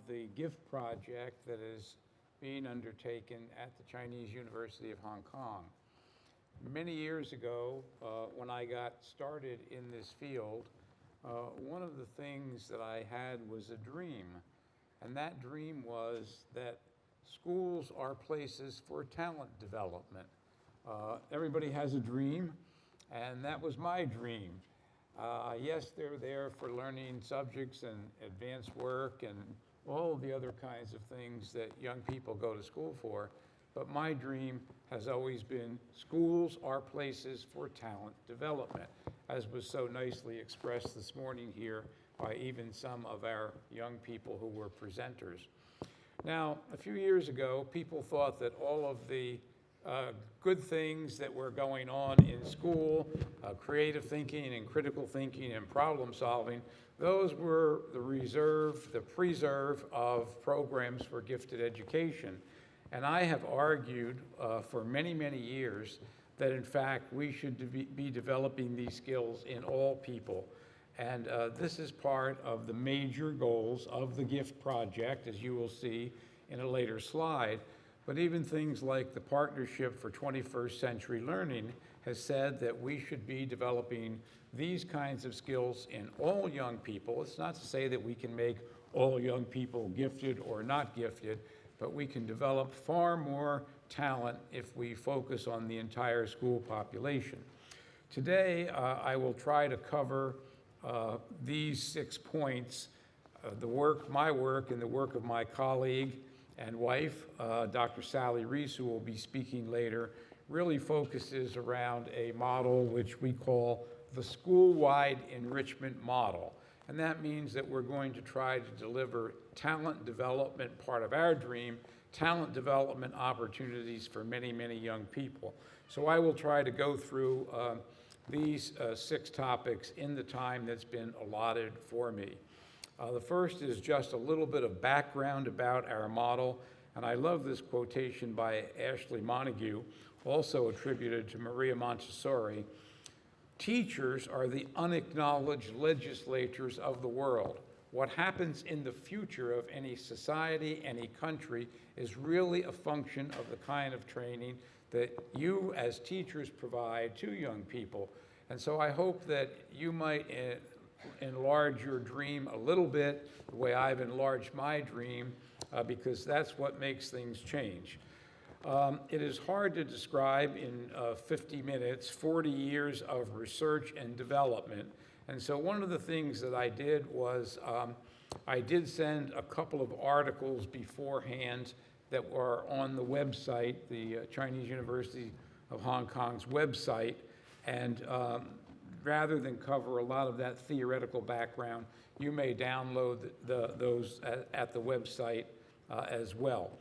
the gift project that is being undertaken at the Chinese University of Hong Kong. Many years ago, when I got started in this field, one of the things that I had was a dream. And that dream was that schools are places for talent development. Everybody has a dream, and that was my dream. Yes, they're there for learning subjects and advanced work and all of the other kinds of things that young people go to school for. But my dream has always been schools are places for talent development, as was so nicely expressed this morning here by even some of our young people who were presenters. Now, a few years ago, people thought that all of the good things that were going on in school, creative thinking and critical thinking and problem solving, those were the preserve of programs for gifted education. And I have argued for many, many years that in fact we should be developing these skills in all people. And this is part of the major goals of the GIFT project, as you will see in a later slide. But even things like the Partnership for 21st Century Learning has said that we should be developing these kinds of skills in all young people. It's not to say that we can make all young people gifted or not gifted, but we can develop far more talent if we focus on the entire school population. Today, I will try to cover these 6 points. My work and the work of my colleague and wife, Dr. Sally Reese, who will be speaking later, really focuses around a model which we call the school-wide enrichment model. And that means that we're going to try to deliver talent development, part of our dream, talent development opportunities for many, many young people. So I will try to go through these 6 topics in the time that's been allotted for me. The first is just a little bit of background about our model, and I love this quotation by Ashley Montague, also attributed to Maria Montessori. Teachers are the unacknowledged legislators of the world. What happens in the future of any society, any country, is really a function of the kind of training that you as teachers provide to young people. And so I hope that you might enlarge your dream a little bit the way I've enlarged my dream, because that's what makes things change. It is hard to describe in 50 minutes 40 years of research and development. And so one of the things that I did was I did send a couple of articles beforehand that were on the website, the Chinese University of Hong Kong's website. And rather than cover a lot of that theoretical background, you may download those at the website as well.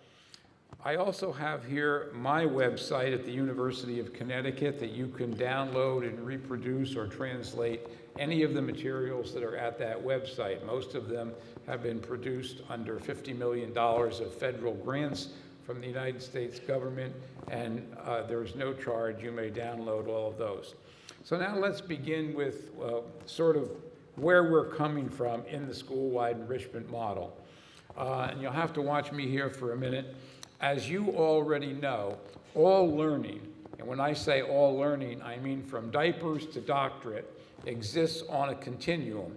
I also have here my website at the University of Connecticut that you can download and reproduce or translate any of the materials that are at that website. Most of them have been produced under $50 million of federal grants from the United States government, and there is no charge. You may download all of those. So now let's begin with sort of where we're coming from in the school-wide enrichment model. And you'll have to watch me here for a minute. As you already know, all learning, and when I say all learning, I mean from diapers to doctorate, exists on a continuum.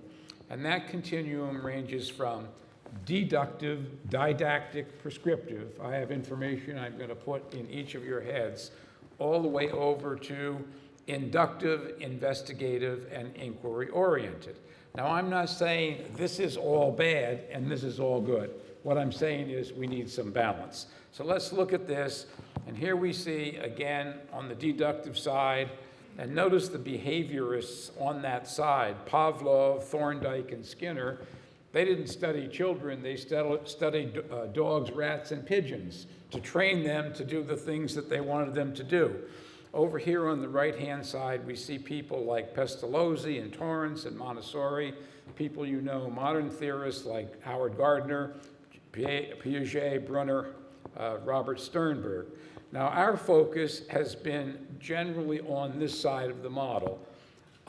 And that continuum ranges from deductive, didactic, prescriptive. I have information I'm going to put in each of your heads, all the way over to inductive, investigative, and inquiry-oriented. Now, I'm not saying this is all bad and this is all good. What I'm saying is we need some balance. So let's look at this. And here we see, again, on the deductive side, and notice the behaviorists on that side, Pavlov, Thorndike, and Skinner. They didn't study children. They studied dogs, rats, and pigeons to train them to do the things that they wanted them to do. Over here on the right-hand side, we see people like Pestalozzi and Torrance and Montessori, people you know, modern theorists like Howard Gardner, Piaget, Brunner, Robert Sternberg. Now, our focus has been generally on this side of the model.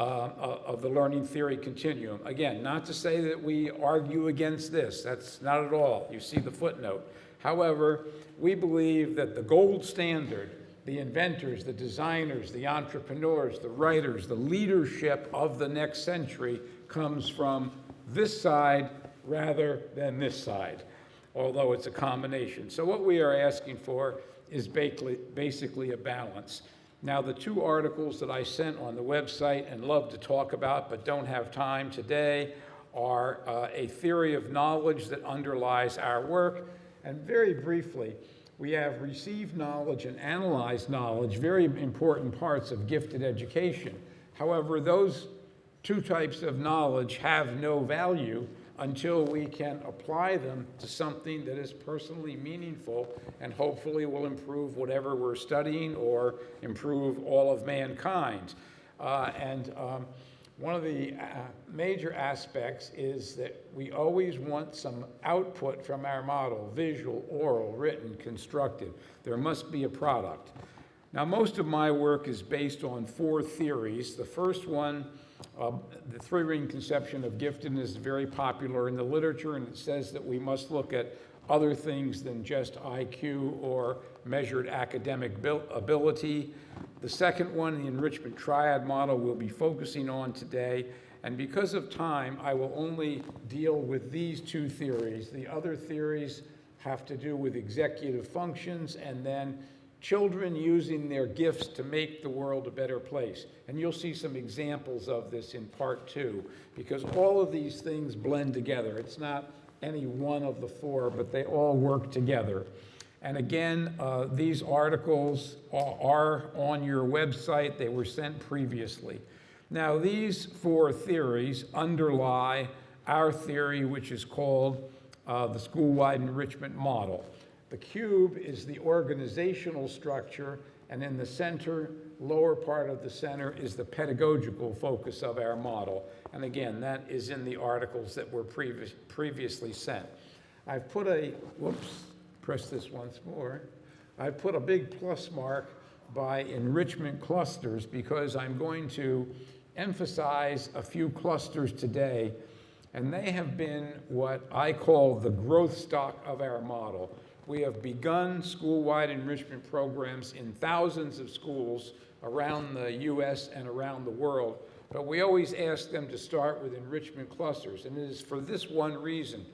of the learning theory continuum. Again, not to say that we argue against this, that's not at all. You see the footnote. However, we believe that the gold standard, the inventors, the designers, the entrepreneurs, the writers, the leadership of the next century comes from this side rather than this side, although it's a combination. So what we are asking for is basically a balance. Now, the two articles that I sent on the website and love to talk about but don't have time today are a theory of knowledge that underlies our work. And very briefly, we have received knowledge and analyzed knowledge, very important parts of gifted education. However, those two types of knowledge have no value until we can apply them to something that is personally meaningful and hopefully will improve whatever we're studying or improve all of mankind. One of the major aspects is that we always want some output from our model: visual, oral, written, constructive. There must be a product. Now, most of my work is based on 4 theories. The first one, the 3-ring conception of giftedness, is very popular in the literature, and it says that we must look at other things than just IQ or measured academic ability. The second one, the enrichment triad model, we'll be focusing on today. And because of time, I will only deal with these 2 theories. The other theories have to do with executive functions and then children using their gifts to make the world a better place. And you'll see some examples of this in part 2, because all of these things blend together. It's not any one of the 4, but they all work together. And again, these articles are on your website. They were sent previously. Now, these 4 theories underlie our theory, which is called the school-wide enrichment model. The cube is the organizational structure, and in the center, lower part of the center, is the pedagogical focus of our model. And again, that is in the articles that were previously sent. I've put a, whoops, press this once more. I've put a big plus mark by enrichment clusters because I'm going to emphasize a few clusters today, and they have been what I call the growth stock of our model. We have begun school-wide enrichment programs in thousands of schools around the U.S. and around the world, but we always ask them to start with enrichment clusters, and it is for this one reason.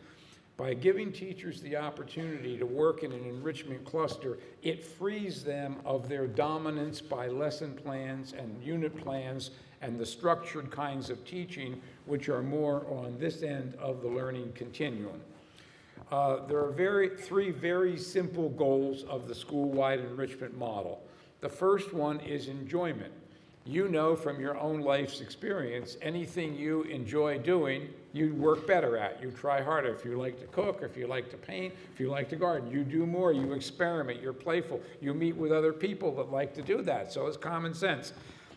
By giving teachers the opportunity to work in an enrichment cluster, it frees them of their dominance by lesson plans and unit plans and the structured kinds of teaching, which are more on this end of the learning continuum. There are 3 very simple goals of the school-wide enrichment model. The first one is enjoyment. You know from your own life's experience, anything you enjoy doing, you work better at. You try harder. If you like to cook, if you like to paint, if you like to garden, you do more, you experiment, you're playful. You meet with other people that like to do that, so it's common sense.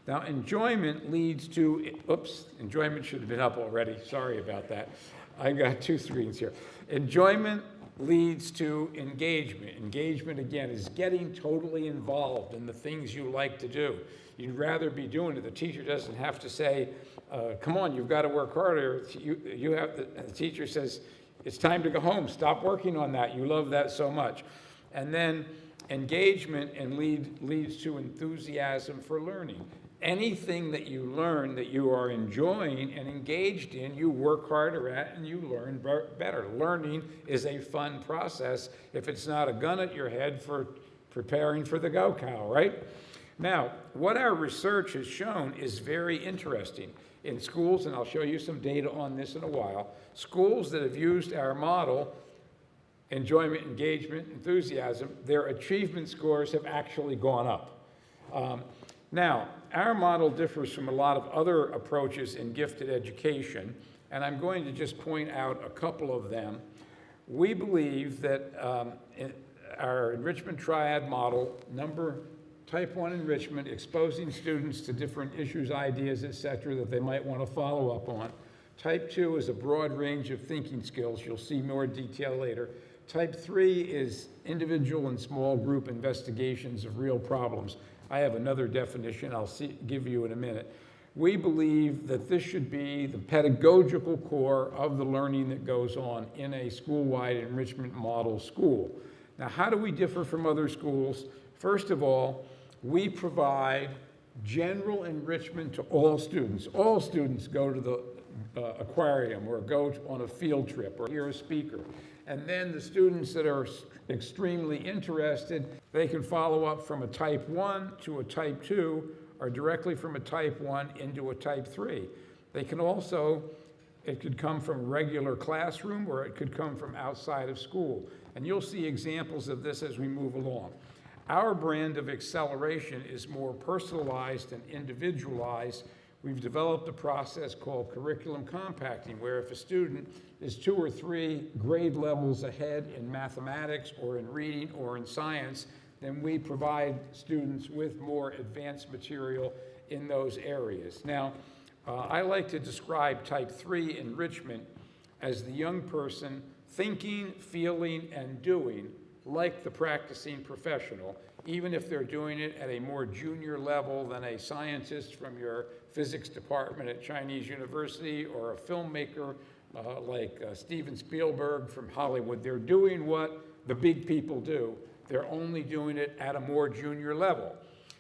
Now, enjoyment leads to, oops, enjoyment should have been up already. Sorry about that. I got 2 screens here. Enjoyment leads to engagement. Engagement, again, is getting totally involved in the things you like to do. You'd rather be doing it. The teacher doesn't have to say, come on, you've got to work harder. The teacher says, it's time to go home. Stop working on that. You love that so much. And then engagement leads to enthusiasm for learning. Anything that you learn that you are enjoying and engaged in, you work harder at and you learn better. Learning is a fun process if it's not a gun at your head for preparing for the go-cow, right? Now, what our research has shown is very interesting. In schools, and I'll show you some data on this in a while, schools that have used our model, enjoyment, engagement, enthusiasm, their achievement scores have actually gone up. Now, our model differs from a lot of other approaches in gifted education, and I'm going to just point out a couple of them. We believe that our enrichment triad model, type 1 enrichment, exposing students to different issues, ideas, etc., that they might want to follow up on. Type 2 is a broad range of thinking skills. You'll see more detail later. Type 3 is individual and small group investigations of real problems. I have another definition I'll give you in a minute. We believe that this should be the pedagogical core of the learning that goes on in a school-wide enrichment model school. Now, how do we differ from other schools? First of all, we provide general enrichment to all students. All students go to the aquarium or go on a field trip or hear a speaker. And then the students that are extremely interested, they can follow up from a type 1 to a type 2 or directly from a type 1 into a type 3. They can also, it could come from a regular classroom or it could come from outside of school. And you'll see examples of this as we move along. Our brand of acceleration is more personalized and individualized. We've developed a process called curriculum compacting, where if a student is 2 or 3 grade levels ahead in mathematics or in reading or in science, then we provide students with more advanced material in those areas. Now, I like to describe type 3 enrichment as the young person thinking, feeling, and doing like the practicing professional, even if they're doing it at a more junior level than a scientist from your physics department at Chinese University or a filmmaker like Steven Spielberg from Hollywood. They're doing what the big people do. They're only doing it at a more junior level.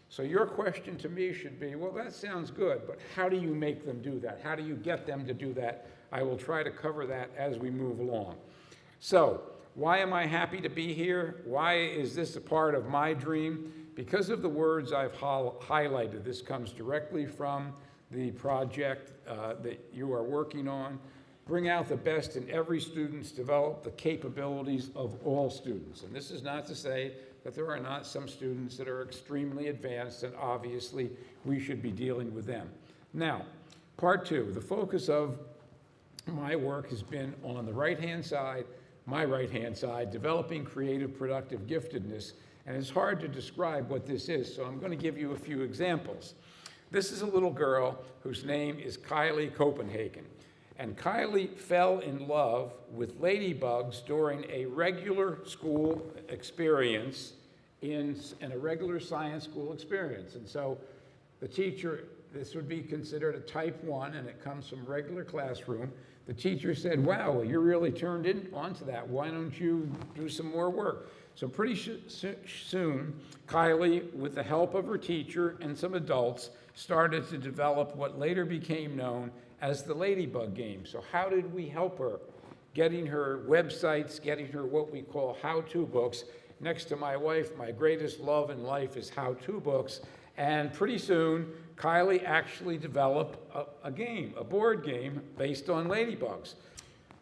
So your question to me should be, well, that sounds good, but how do you make them do that? How do you get them to do that? I will try to cover that as we move along. So, why am I happy to be here? Why is this a part of my dream? Because of the words I've highlighted. This comes directly from the project that you are working on. Bring out the best in every student, develop the capabilities of all students. And this is not to say that there are not some students that are extremely advanced, and obviously we should be dealing with them. Now, part 2, the focus of my work has been on the right-hand side, my right-hand side, developing creative, productive giftedness. And it's hard to describe what this is, so I'm going to give you a few examples. This is a little girl whose name is Kylie Copenhagen. And Kylie fell in love with ladybugs during a regular school experience in a regular science school experience. And so the teacher, this would be considered a type 1, and it comes from regular classroom. The teacher said, wow, well, you're really turned onto that. Why don't you do some more work? So pretty soon, Kylie, with the help of her teacher and some adults, started to develop what later became known as the Ladybug game. So how did we help her? Getting her websites, getting her what we call how-to books. Next to my wife, my greatest love in life is how-to books. And pretty soon, Kylie actually developed a game, a board game based on ladybugs.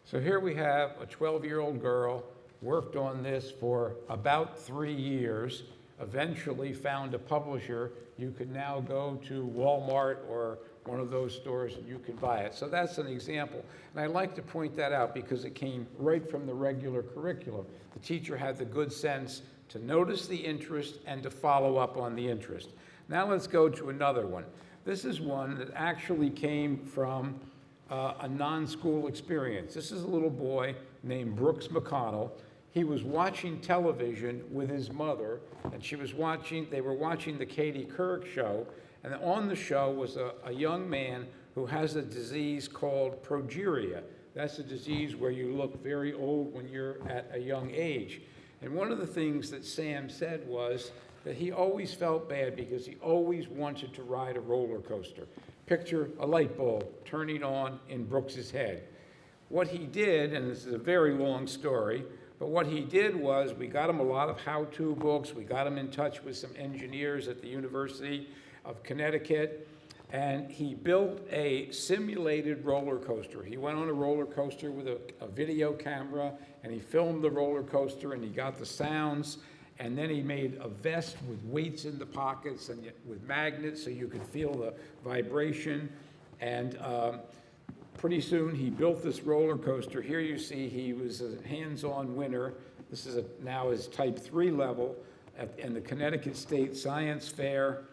So here we have a 12-year-old girl, worked on this for about 3 years, eventually found a publisher. You can now go to Walmart or one of those stores and you can buy it. So that's an example. And I like to point that out because it came right from the regular curriculum. The teacher had the good sense to notice the interest and to follow up on the interest. Now let's go to another one. This is one that actually came from a non-school experience. This is a little boy named Brooks McConnell. He was watching television with his mother, and they were watching the Katie Couric show, and on the show was a young man who has a disease called progeria. That's a disease where you look very old when you're at a young age. And one of the things that Sam said was that he always felt bad because he always wanted to ride a roller coaster. Picture a light bulb turning on in Brooks's head. What he did, and this is a very long story, but what he did was we got him a lot of how-to books. We got him in touch with some engineers at the University of Connecticut, and he built a simulated roller coaster. He went on a roller coaster with a video camera, and he filmed the roller coaster, and he got the sounds, and then he made a vest with weights in the pockets and with magnets so you could feel the vibration. And pretty soon he built this roller coaster. Here you see he was a hands-on winner. This is now his type 3 level in the Connecticut State Science Fair.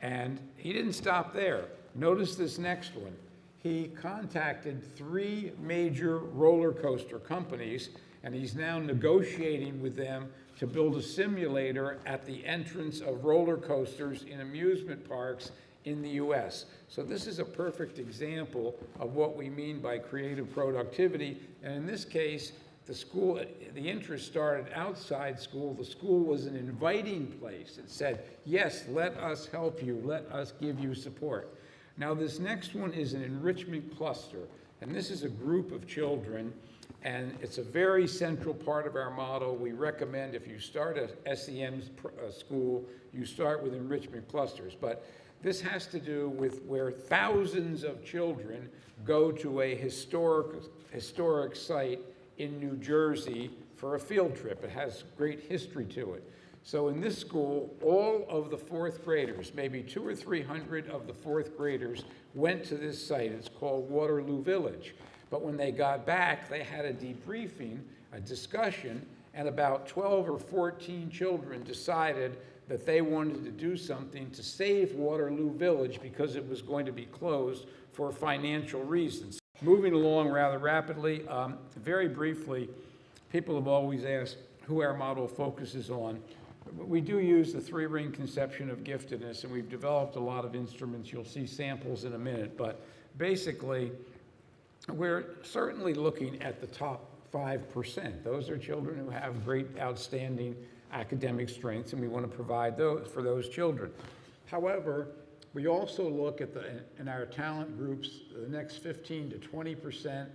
And he didn't stop there. Notice this next one. He contacted 3 major roller coaster companies, and he's now negotiating with them to build a simulator at the entrance of roller coasters in amusement parks in the US. So this is a perfect example of what we mean by creative productivity. And in this case, the interest started outside school. The school was an inviting place. It said, yes, let us help you, let us give you support. Now this next one is an enrichment cluster, and this is a group of children, and it's a very central part of our model. We recommend if you start a SEM school, you start with enrichment clusters, but this has to do with where thousands of children go to a historic site in New Jersey for a field trip. It has great history to it. So in this school, all of the fourth graders, maybe 200 or 300 of the fourth graders, went to this site. It's called Waterloo Village. But when they got back, they had a debriefing, a discussion, and about 12 or 14 children decided that they wanted to do something to save Waterloo Village because it was going to be closed for financial reasons. Moving along rather rapidly, very briefly, people have always asked who our model focuses on. We do use the three-ring conception of giftedness, and we've developed a lot of instruments. You'll see samples in a minute, but basically, we're certainly looking at the top 5%. Those are children who have great, outstanding academic strengths, and we want to provide those for those children. However, we also look at in our talent groups, the next 15 to 20%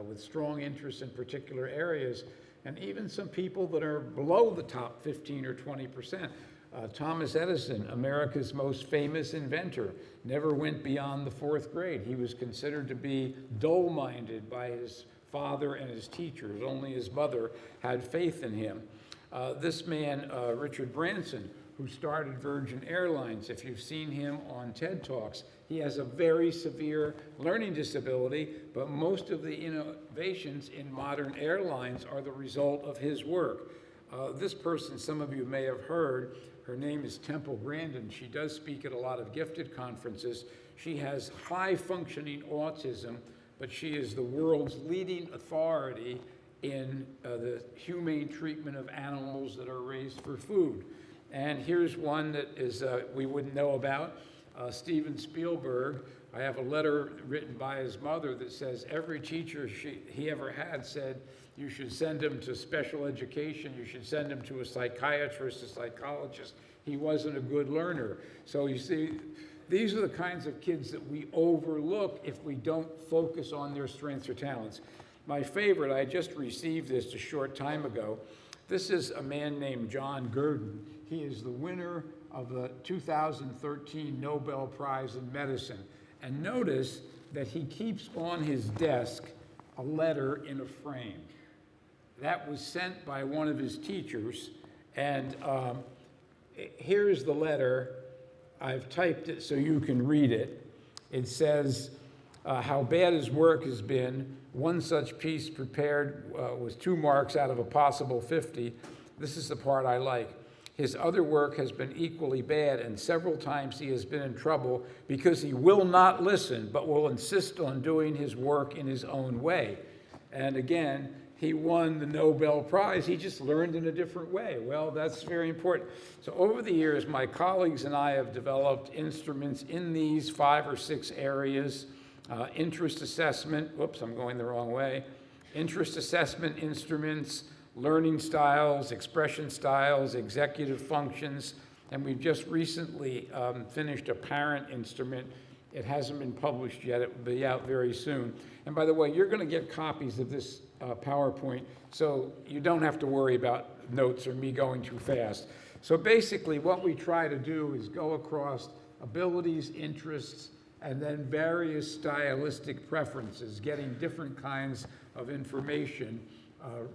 with strong interests in particular areas, and even some people that are below the top 15 or 20%. Thomas Edison, America's most famous inventor, never went beyond the fourth grade. He was considered to be dull-minded by his father and his teachers. Only his mother had faith in him. This man, Richard Branson, who started Virgin Airlines, if you've seen him on TED Talks, he has a very severe learning disability, but most of the innovations in modern airlines are the result of his work. This person, some of you may have heard, her name is Temple Grandin. She does speak at a lot of gifted conferences. She has high-functioning autism, but she is the world's leading authority in the humane treatment of animals that are raised for food. And here's one that is we wouldn't know about. Steven Spielberg, I have a letter written by his mother that says every teacher he ever had said, you should send him to special education, you should send him to a psychiatrist, a psychologist. He wasn't a good learner. So you see, these are the kinds of kids that we overlook if we don't focus on their strengths or talents. My favorite, I just received this a short time ago. This is a man named John Gurdon. He is the winner of the 2013 Nobel Prize in Medicine. And notice that he keeps on his desk a letter in a frame. That was sent by one of his teachers, and here's the letter. I've typed it so you can read it. It says how bad his work has been. One such piece prepared was 2 marks out of a possible 50. This is the part I like. His other work has been equally bad, and several times he has been in trouble because he will not listen, but will insist on doing his work in his own way. And again, he won the Nobel Prize. He just learned in a different way. Well, that's very important. So over the years, my colleagues and I have developed instruments in these 5 or 6 areas. Interest assessment, whoops, I'm going the wrong way. Interest assessment instruments, learning styles, expression styles, executive functions, and we've just recently finished a parent instrument. It hasn't been published yet. It will be out very soon. And by the way, you're going to get copies of this PowerPoint, so you don't have to worry about notes or me going too fast. So basically, what we try to do is go across abilities, interests, and then various stylistic preferences, getting different kinds of information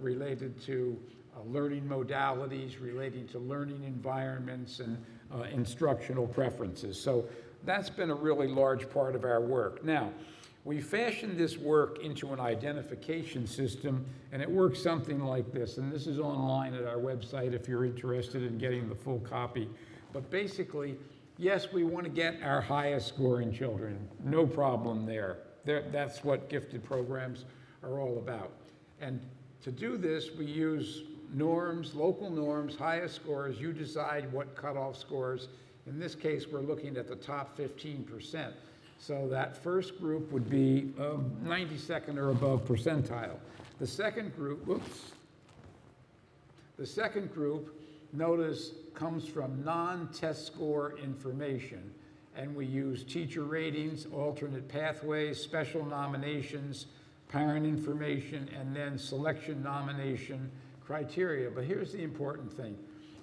related to learning modalities, relating to learning environments, and instructional preferences. So that's been a really large part of our work. Now, we fashioned this work into an identification system, and it works something like this. And this is online at our website if you're interested in getting the full copy. But basically, yes, we want to get our highest scoring children. No problem there. That's what gifted programs are all about. And to do this, we use norms, local norms, highest scores. You decide what cutoff scores In this case, we're looking at the top 15%. So that first group would be 92nd or above percentile. The second group, the second group, notice, comes from non-test score information. And we use teacher ratings, alternate pathways, special nominations, parent information, and then selection nomination criteria. But here's the important thing.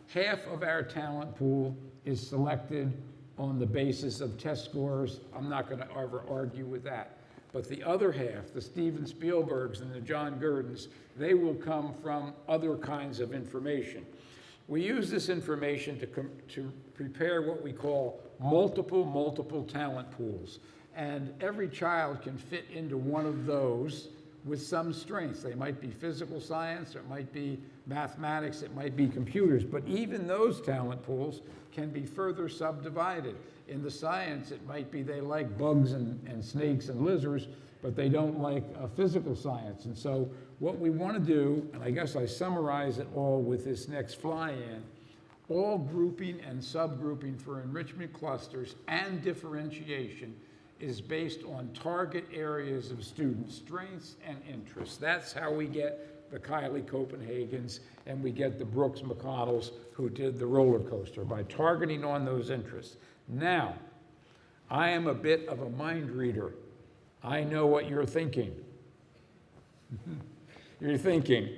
Half of our talent pool is selected on the basis of test scores. I'm not going to ever argue with that. But the other half, the Steven Spielbergs and the John Gurdons, they will come from other kinds of information. We use this information to prepare what we call multiple talent pools. And every child can fit into one of those with some strengths. They might be physical science, or it might be mathematics, it might be computers, but even those talent pools can be further subdivided. In the science, it might be they like bugs and snakes and lizards, but they don't like physical science. And so what we want to do, and I guess I summarize it all with this next fly-in, all grouping and subgrouping for enrichment clusters and differentiation is based on target areas of student strengths and interests. That's how we get the Kylie Copenhagens and we get the Brooks McConnells who did the roller coaster, by targeting on those interests. Now, I am a bit of a mind reader. I know what you're thinking. You're thinking,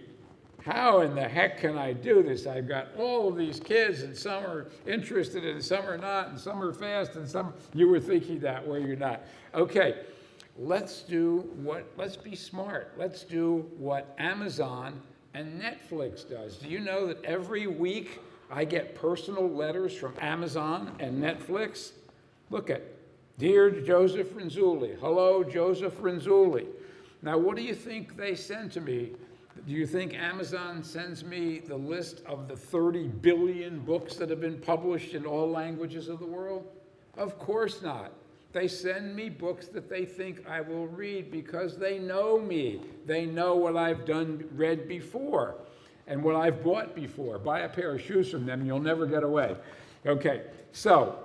how in the heck can I do this? I've got all of these kids, and some are interested and some are not, and some are fast and some, you were thinking that, where you're not. Okay, let's be smart. Let's do what Amazon and Netflix does. Do you know that every week I get personal letters from Amazon and Netflix? Look at, dear Joseph Renzulli, hello Joseph Renzulli. Now what do you think they send to me? Do you think Amazon sends me the list of the 30 billion books that have been published in all languages of the world? Of course not. They send me books that they think I will read because they know me. They know what I've read before and what I've bought before. Buy a pair of shoes from them and you'll never get away. Okay, so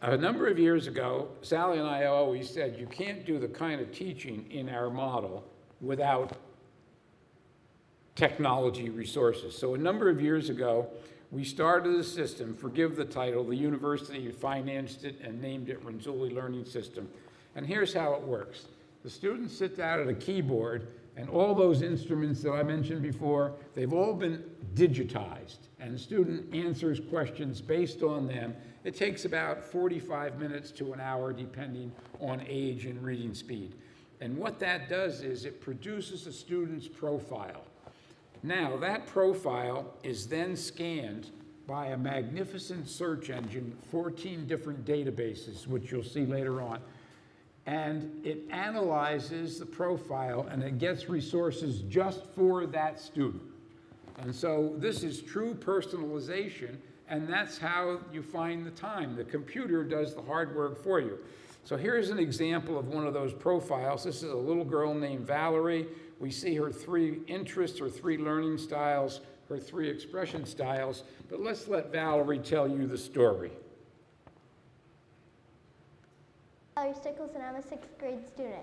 a number of years ago, Sally and I always said you can't do the kind of teaching in our model without technology resources. So a number of years ago, we started a system, forgive the title, the university financed it and named it Renzulli Learning System. And here's how it works. The students sit down at a keyboard, and all those instruments that I mentioned before, they've all been digitized, and the student answers questions based on them. It takes about 45 minutes to an hour, depending on age and reading speed. And what that does is it produces a student's profile. Now, that profile is then scanned by a magnificent search engine, 14 different databases, which you'll see later on. And it analyzes the profile and it gets resources just for that student. And so this is true personalization, and that's how you find the time. The computer does the hard work for you. So here's an example of one of those profiles. This is a little girl named Valerie. We see her 3 interests, her 3 learning styles, her 3 expression styles, but let's let Valerie tell you the story. Valerie Stickles, and I'm a 6th grade student.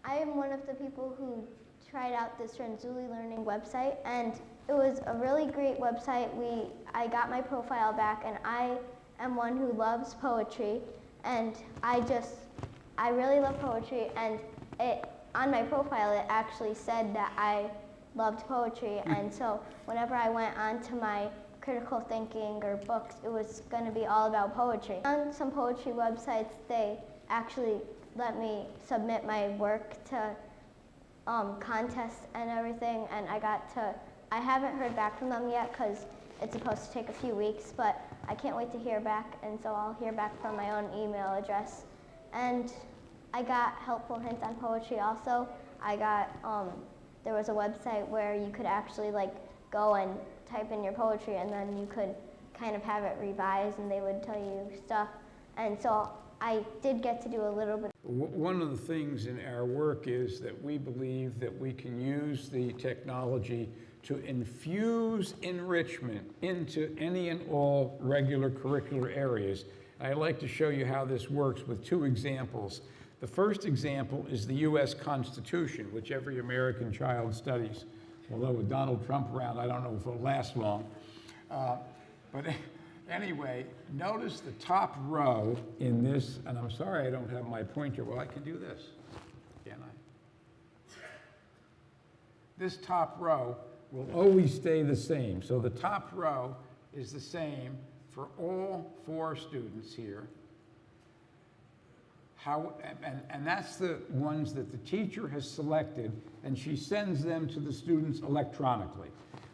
I am one of the people who tried out this Renzulli Learning website, and it was a really great website. I got my profile back, and I am one who loves poetry, and I really love poetry, and on my profile, it actually said that I loved poetry, and so whenever I went on to my critical thinking or books, it was going to be all about poetry. On some poetry websites, they actually let me submit my work to contests and everything, and I haven't heard back from them yet because it's supposed to take a few weeks, but I can't wait to hear back, and so I'll hear back from my own email address. And I got helpful hints on poetry also. There was a website where you could actually go and type in your poetry, and then you could kind of have it revised, and they would tell you stuff. And so I did get to do a little bit. One of the things in our work is that we believe that we can use the technology to infuse enrichment into any and all regular curricular areas. And I'd like to show you how this works with two examples. The first example is the U.S. Constitution, which every American child studies. Although with Donald Trump around, I don't know if it'll last long. But anyway, notice the top row in this, and I'm sorry I don't have my pointer. Well, I can do this, can I? This top row will always stay the same. So the top row is the same for all 4 students here. And that's the ones that the teacher has selected, and she sends them to the students electronically.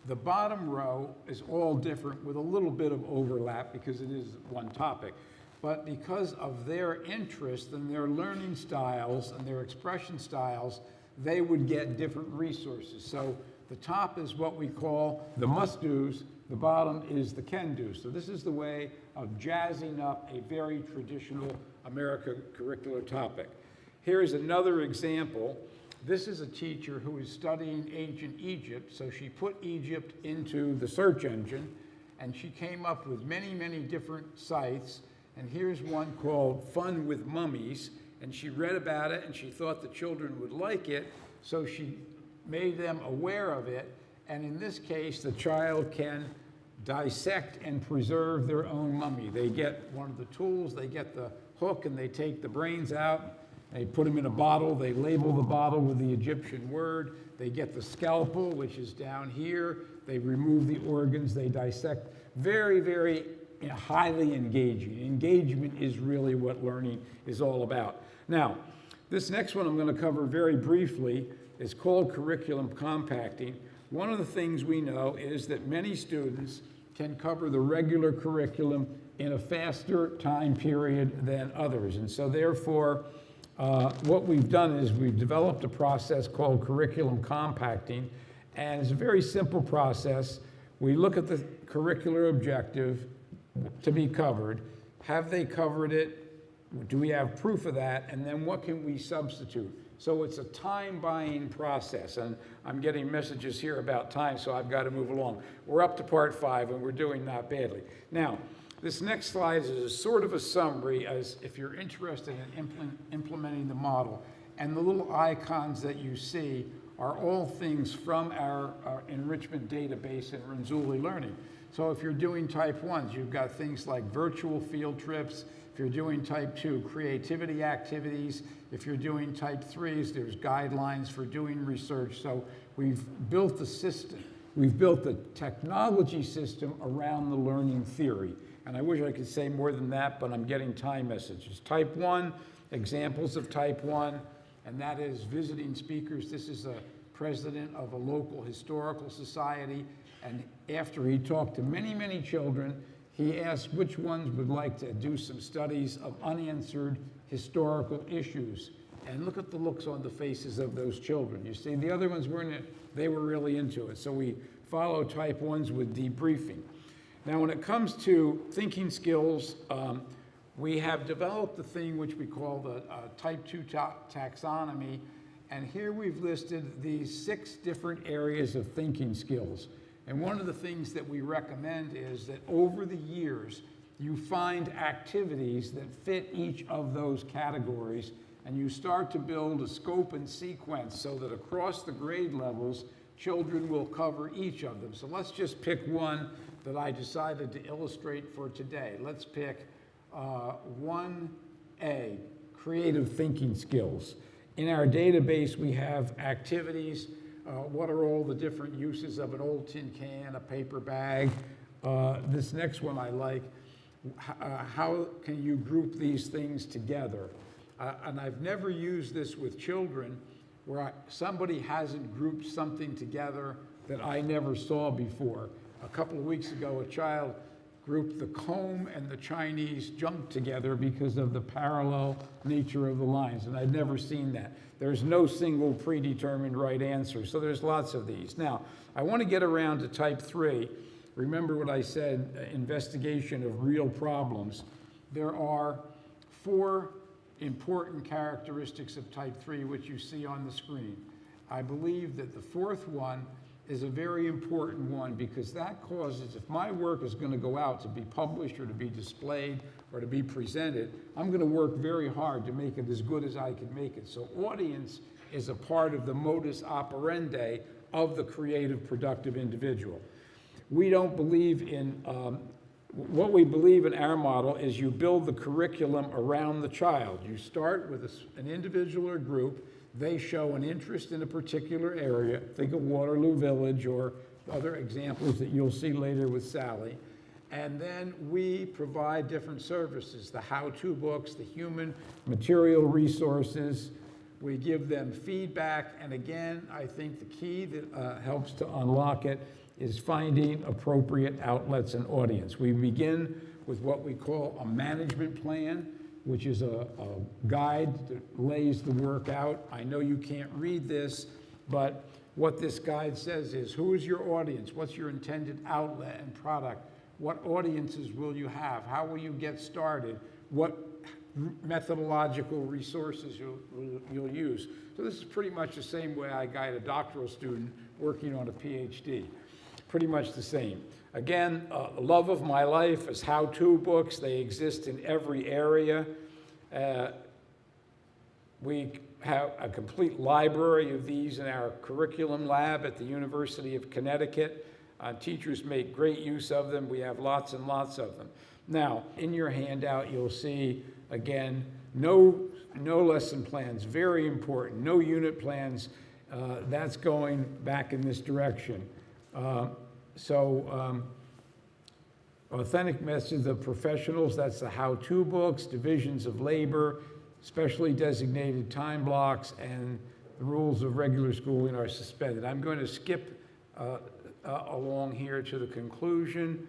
The bottom row is all different with a little bit of overlap because it is one topic. But because of their interest and their learning styles and their expression styles, they would get different resources. So the top is what we call the must-dos, the bottom is the can-dos. So this is the way of jazzing up a very traditional American curricular topic. Here's another example. This is a teacher who is studying ancient Egypt, so she put Egypt into the search engine, and she came up with many, many different sites. And here's one called Fun with Mummies, and she read about it, and she thought the children would like it, so she made them aware of it. And in this case, the child can dissect and preserve their own mummy. They get one of the tools, they get the hook, and they take the brains out. They put them in a bottle, they label the bottle with the Egyptian word, they get the scalpel, which is down here, they remove the organs, they dissect. Very, very highly engaging. Engagement is really what learning is all about. Now, this next one I'm going to cover very briefly is called curriculum compacting. One of the things we know is that many students can cover the regular curriculum in a faster time period than others. And so therefore, what we've done is we've developed a process called curriculum compacting, and it's a very simple process. We look at the curricular objective to be covered. Have they covered it? Do we have proof of that? And then what can we substitute? So it's a time-buying process, and I'm getting messages here about time, so I've got to move along. We're up to part 5, and we're doing not badly. Now, this next slide is a sort of a summary as if you're interested in implementing the model. And the little icons that you see are all things from our enrichment database in Renzulli Learning. So if you're doing type 1s, you've got things like virtual field trips. If you're doing type 2, creativity activities. If you're doing type 3s, there's guidelines for doing research. So we've built the system. We've built the technology system around the learning theory. And I wish I could say more than that, but I'm getting time messages. Type 1, examples of type 1, and that is visiting speakers. This is a president of a local historical society, and after he talked to many, many children, he asked which ones would like to do some studies of unanswered historical issues. And look at the looks on the faces of those children. You see, the other ones weren't, they were really into it. So we follow type 1s with debriefing. Now, when it comes to thinking skills, we have developed the thing which we call the type 2 taxonomy. And here we've listed these 6 different areas of thinking skills. And one of the things that we recommend is that over the years, you find activities that fit each of those categories, and you start to build a scope and sequence so that across the grade levels, children will cover each of them. So let's just pick one that I decided to illustrate for today. Let's pick 1A, creative thinking skills. In our database, we have activities. What are all the different uses of an old tin can, a paper bag? This next one I like. How can you group these things together? And I've never used this with children where somebody hasn't grouped something together that I never saw before. A couple of weeks ago, a child grouped the comb and the Chinese junk together because of the parallel nature of the lines, and I'd never seen that. There's no single predetermined right answer, so there's lots of these. Now, I want to get around to type 3. Remember what I said, investigation of real problems. There are 4 important characteristics of type 3, which you see on the screen. I believe that the 4th one is a very important one, because that causes, if my work is going to go out to be published or to be displayed or to be presented, I'm going to work very hard to make it as good as I can make it. So audience is a part of the modus operandi of the creative, productive individual. We don't believe in, what we believe in our model is you build the curriculum around the child. You start with an individual or group. They show an interest in a particular area. Think of Waterloo Village or other examples that you'll see later with Sally. And then we provide different services, the how-to books, the human material resources. We give them feedback. And again, I think the key that helps to unlock it is finding appropriate outlets and audience. We begin with what we call a management plan, which is a guide that lays the work out. I know you can't read this, but what this guide says is, who is your audience? What's your intended outlet and product? What audiences will you have? How will you get started? What methodological resources you'll use? So this is pretty much the same way I guide a doctoral student working on a PhD. Pretty much the same. Again, love of my life is how-to books. They exist in every area. We have a complete library of these in our curriculum lab at the University of Connecticut. Teachers make great use of them. We have lots and lots of them. Now, in your handout, you'll see, again, no lesson plans, very important. No unit plans. That's going back in this direction. Authentic methods of professionals, that's the how-to books, divisions of labor, specially designated time blocks, and the rules of regular schooling are suspended. I'm going to skip along here to the conclusion.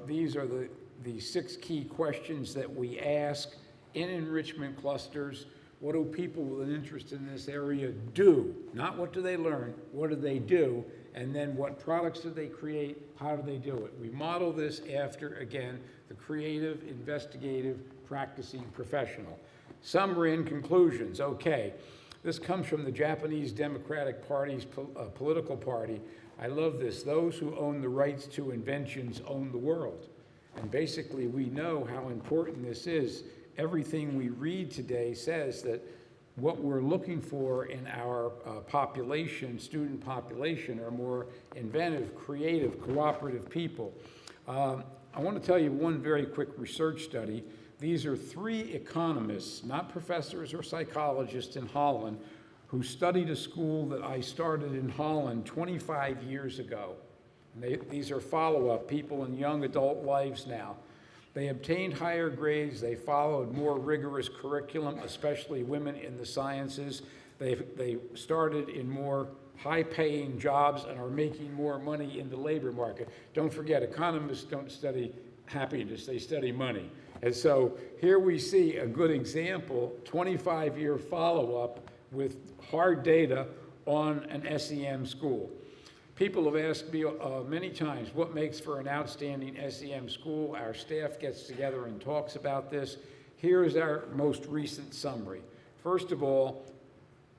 These are the 6 key questions that we ask in enrichment clusters. What do people with an interest in this area do? Not what do they learn, what do they do? And then what products do they create? How do they do it? We model this after, again, the creative, investigative, practicing professional. Summary and conclusions. Okay, this comes from the Japanese Democratic Party's political party. I love this. Those who own the rights to inventions own the world. And basically, we know how important this is. Everything we read today says that what we're looking for in our population, student population, are more inventive, creative, cooperative people. I want to tell you one very quick research study. These are 3 economists, not professors or psychologists in Holland, who studied a school that I started in Holland 25 years ago. And these are follow-up people in young adult lives now. They obtained higher grades. They followed more rigorous curriculum, especially women in the sciences. They started in more high-paying jobs and are making more money in the labor market. Don't forget, economists don't study happiness, they study money. And so here we see a good example, 25-year follow-up with hard data on an SEM school. People have asked me many times, what makes for an outstanding SEM school? Our staff gets together and talks about this. Here's our most recent summary. First of all,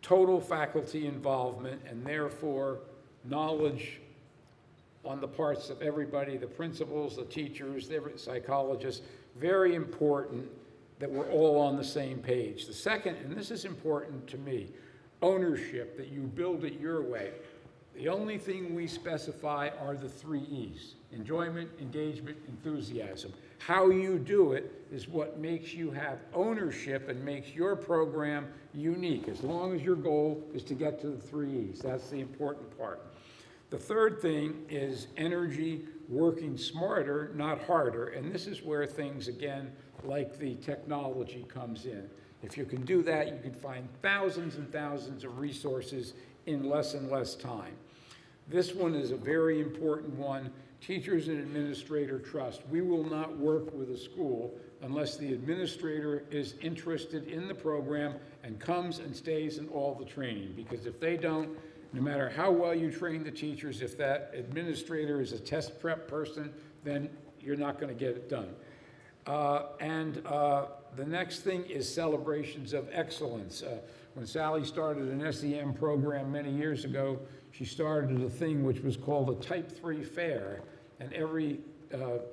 total faculty involvement, and therefore knowledge on the parts of everybody, the principals, the teachers, the psychologists. Very important that we're all on the same page. The second, and this is important to me, ownership, that you build it your way. The only thing we specify are the 3 E's: enjoyment, engagement, enthusiasm. How you do it is what makes you have ownership and makes your program unique, as long as your goal is to get to the 3 E's. That's the important part. The third thing is energy, working smarter, not harder, and this is where things, again, like the technology comes in. If you can do that, you can find thousands and thousands of resources in less and less time. This one is a very important one. Teachers and administrator trust. We will not work with a school unless the administrator is interested in the program and comes and stays in all the training. Because if they don't, no matter how well you train the teachers, if that administrator is a test prep person, then you're not going to get it done. The next thing is celebrations of excellence. When Sally started an SEM program many years ago, she started a thing which was called the Type 3 Fair. And every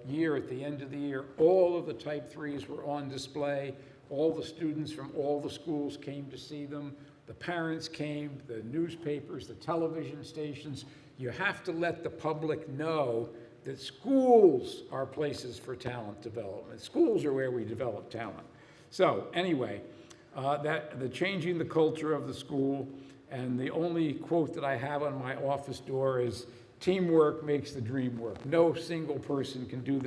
year, at the end of the year, all of the Type 3s were on display. All the students from all the schools came to see them. The parents came, the newspapers, the television stations. You have to let the public know that schools are places for talent development. Schools are where we develop talent. So anyway, the changing the culture of the school, and the only quote that I have on my office door is, teamwork makes the dream work. No single person can do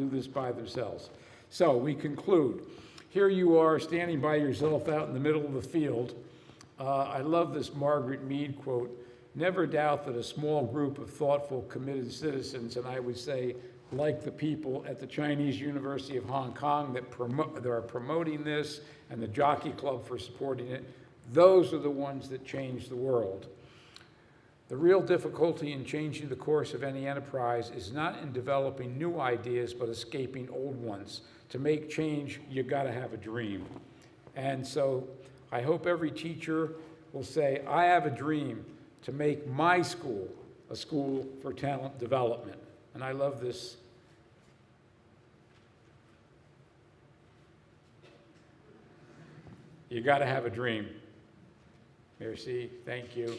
this by themselves. So we conclude. Here you are standing by yourself out in the middle of the field. I love this Margaret Mead quote, never doubt that a small group of thoughtful, committed citizens, and I would say like the people at the Chinese University of Hong Kong that are promoting this, and the Jockey Club for supporting it, those are the ones that change the world. The real difficulty in changing the course of any enterprise is not in developing new ideas, but escaping old ones. To make change, you gotta have a dream. And so I hope every teacher will say, I have a dream to make my school a school for talent development. And I love this. You gotta have a dream. Merci, thank you.